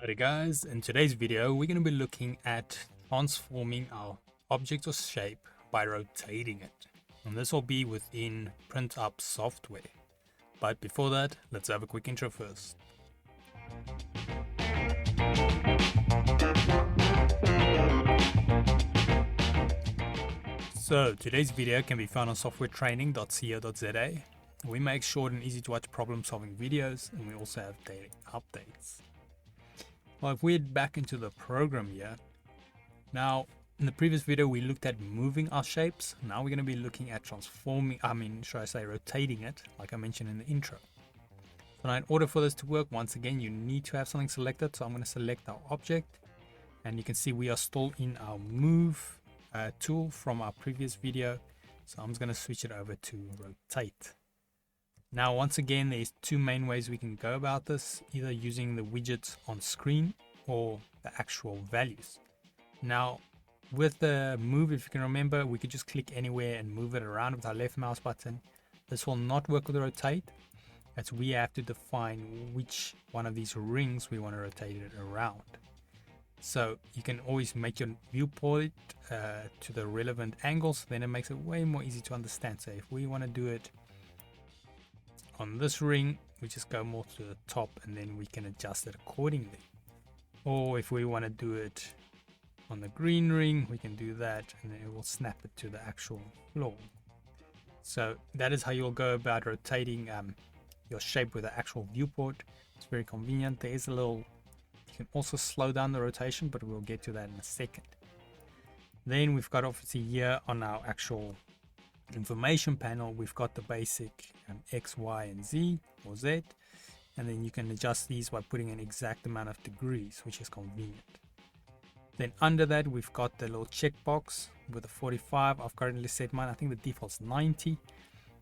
Alright guys, in today's video we're going to be looking at transforming our object or shape by rotating it, and this will be within PrintUP software. But before that, let's have a quick intro first. So today's video can be found on softwaretraining.co.za. We make short and easy to watch problem solving videos, and we also have daily updates. Well, if we head back into the program here, now in the previous video we looked at moving our shapes. Now we're going to be looking at rotating it, like I mentioned in the intro. So now in order for this to work, once again you need to have something selected. So I'm going to select our object, and you can see we are still in our move tool from our previous video. So I'm just going to switch it over to rotate. Now once again, there's two main ways we can go about this, either using the widgets on screen or the actual values. Now with the move, if you can remember, we could just click anywhere and move it around with our left mouse button. This will not work with the rotate, as we have to define which one of these rings we want to rotate it around. So you can always make your viewport to the relevant angles, then it makes it way more easy to understand. So if we want to do it on this ring, we just go more to the top and then we can adjust it accordingly. Or if we want to do it on the green ring, we can do that and then it will snap it to the actual floor. So that is how you'll go about rotating your shape with the actual viewport. It's very convenient. There is a little, you can also slow down the rotation, but we'll get to that in a second. Then we've got obviously here on our actual information panel, we've got the basic X, Y, and Z or Z, and then you can adjust these by putting an exact amount of degrees, which is convenient. Then under that, we've got the little checkbox with a 45. I've currently set mine, I think the default's 90,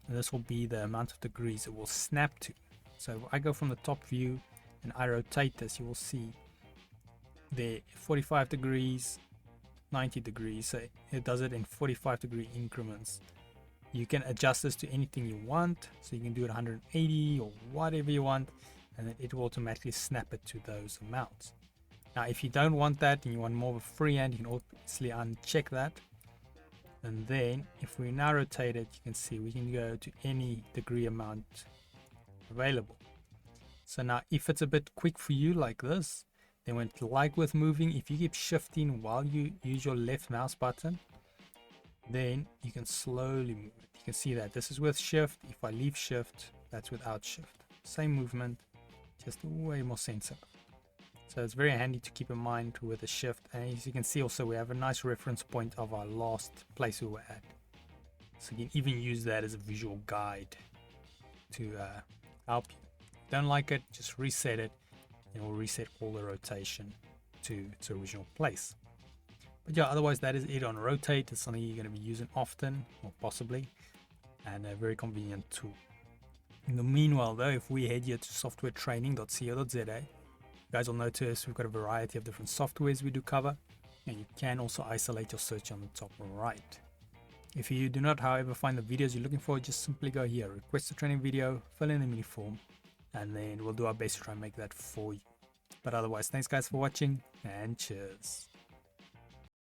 and this will be the amount of degrees it will snap to. So if I go from the top view and I rotate this, you will see there 45 degrees, 90 degrees, so it does it in 45-degree increments. You can adjust this to anything you want, so you can do it 180 or whatever you want, and then it will automatically snap it to those amounts. Now if you don't want that and you want more of a freehand, you can obviously uncheck that, and then if we now rotate it, you can see we can go to any degree amount available. So now if it's a bit quick for you like this, then like with moving, if you keep shifting while you use your left mouse button, then you can slowly move it. You can see that this is with shift. If I leave shift, that's without shift. Same movement, just way more sensible. So it's very handy to keep in mind with the shift. And as you can see also, we have a nice reference point of our last place we were at. So you can even use that as a visual guide to help you. Don't like it, just reset it, and it will reset all the rotation to its original place. But yeah, otherwise that is it on rotate. It's something you're going to be using often, or possibly, and a very convenient tool. In the meanwhile though, if we head here to softwaretraining.co.za, you guys will notice we've got a variety of different softwares we do cover, and you can also isolate your search on the top right. If you do not however find the videos you're looking for, just simply go here, request a training video, fill in the mini form, and then we'll do our best to try and make that for you. But otherwise, thanks guys for watching, and cheers.